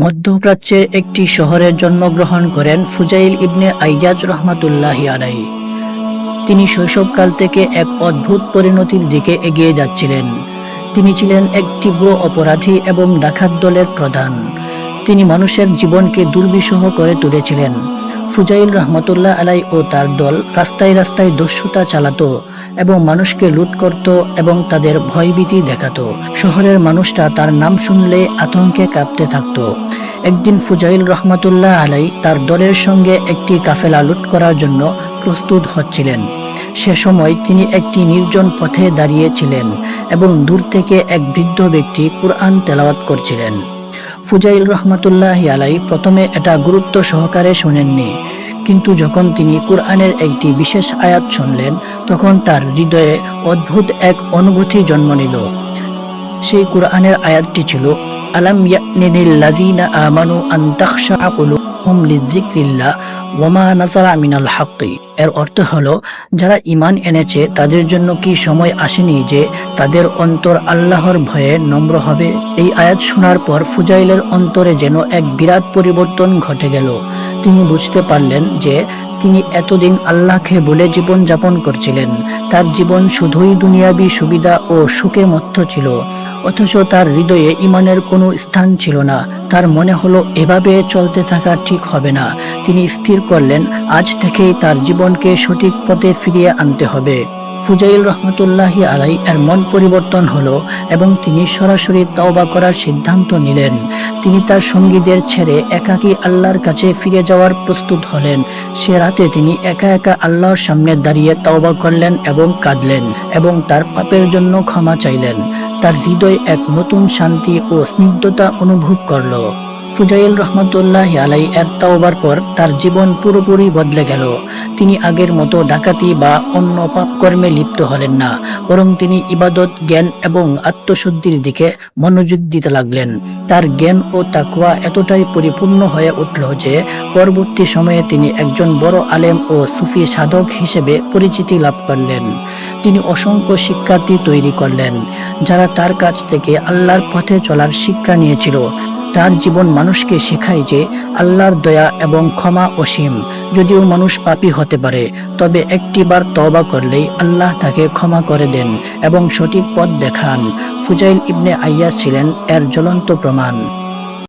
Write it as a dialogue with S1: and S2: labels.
S1: মধ্যপ্রাচ্যের একটি শহরে জন্মগ্রহণ করেন ফুজাইল ইবনে আইয়াজ রহমাতুল্লাহি আলাইহি। তিনি শৈশবকাল থেকে এক অদ্ভুত পরিণতির দিকে এগিয়ে যাচ্ছিলেন। তিনি ছিলেন এক তীব্র অপরাধী এবং ডাকাত দলের প্রধান। তিনি মানুষের জীবনকে দুর্বিষহ করে তুলেছিলেন। ফুজাইল রহমতুল্লাহ আলাই ও তার দল রাস্তায় রাস্তায় দস্যুতা চালাতো এবং মানুষকে লুট করত এবং তাদের ভয়ভীতি দেখাতো। শহরের মানুষরা তার নাম শুনলে আতঙ্কে কাঁপতে থাকত। একদিন ফুজাইল রহমতুল্লাহ আলাই তার দলের সঙ্গে একটি কাফেলা লুট করার জন্য প্রস্তুত হচ্ছিলেন। সে সময় তিনি একটি নির্জন পথে দাঁড়িয়েছিলেন এবং দূর থেকে এক বৃদ্ধ ব্যক্তি কুরআন তেলাওয়াত করছিলেন। ফুজাইল রহমতুল্লাহ আলাই প্রথমে এটা গুরুত্ব সহকারে শুনেননি, কিন্তু যখন তিনি কুরআনের একটি বিশেষ আয়াত শুনলেন তখন তার হৃদয়ে অদ্ভুত এক অনুভূতি জন্ম নিল। সেই কুরআনের আয়াতটি ছিল, আলাম ইয়ানিল লাযিনা আমানু আন তাখশা কুলুবুহুম লিযিকরিল্লাহ ওয়া মা নাযালা মিনাল হাক্কি। এর অর্থ হলো, যারা ঈমান এনেছে তাদের জন্য কি সময় আসেনি যে তাদের অন্তর আল্লাহর ভয়ে নম্র হবে। এই আয়াত শোনার পর ফুজাইলের অন্তরে যেন এক বিরাট পরিবর্তন ঘটে গেল। তিনি বুঝতে পারলেন যে তিনি এতদিন আল্লাহকে বলে জীবন যাপন করছিলেন। তার জীবন শুধুই দুনিয়াবী সুবিধা ও সুখে মত্ত ছিল, অথচ তার হৃদয়ে ঈমানের কোনো স্থান ছিল না। তার মনে হলো এভাবে চলতে থাকা ঠিক হবে না। তিনি স্থির করলেন আজ থেকেই তার জীবনকে সঠিক পথে ফিরিয়ে আনতে হবে। ফুজাইল রহমতুল্লাহি আলাই এর মন পরিবর্তন হলো এবং তিনি সরাসরি তওবা করার সিদ্ধান্ত নিলেন। তিনি তার সঙ্গীদের ছেড়ে একাকী আল্লাহর কাছে ফিরে যাওয়ার প্রস্তুত হলেন। সে রাতে তিনি একা একা আল্লাহর সামনে দাঁড়িয়ে তওবা করলেন এবং কাঁদলেন এবং তার পাপের জন্য ক্ষমা চাইলেন। তার হৃদয় এক নতুন শান্তি ও স্নিগ্ধতা অনুভব করল। ফুজাইল রহমতুল্লাহ আলাই এর তওবার পর তার জীবন পুরোপুরি বদলে গেল। তিনি আগের মতো ডাকাতি বা অন্য পাপকর্মে লিপ্ত হলেন না, বরং তিনি ইবাদত, জ্ঞান এবং আত্মশুদ্ধির দিকে মনোযোগ দিতে লাগলেন। তার জ্ঞান ও তাকওয়া এতটাই পরিপূর্ণ হয়ে উঠল যে পরবর্তী সময়ে তিনি একজন বড় আলেম ও সুফি সাধক হিসেবে পরিচিতি লাভ করলেন। তিনি অসংখ্য শিক্ষার্থী তৈরি করলেন যারা তার কাছ থেকে আল্লাহর পথে চলার শিক্ষা নিয়েছিল। তার জীবন মানুষকে শেখায় যে আল্লাহর দয়া এবং ক্ষমা অসীম। যদিও মানুষ পাপী হতে পারে, তবে একটিবার তওবা করলেই আল্লাহ তাকে ক্ষমা করে দেন এবং সঠিক পথ দেখান। ফুজাইল ইবনে আইয়াজ ছিলেন এর জ্বলন্ত প্রমাণ।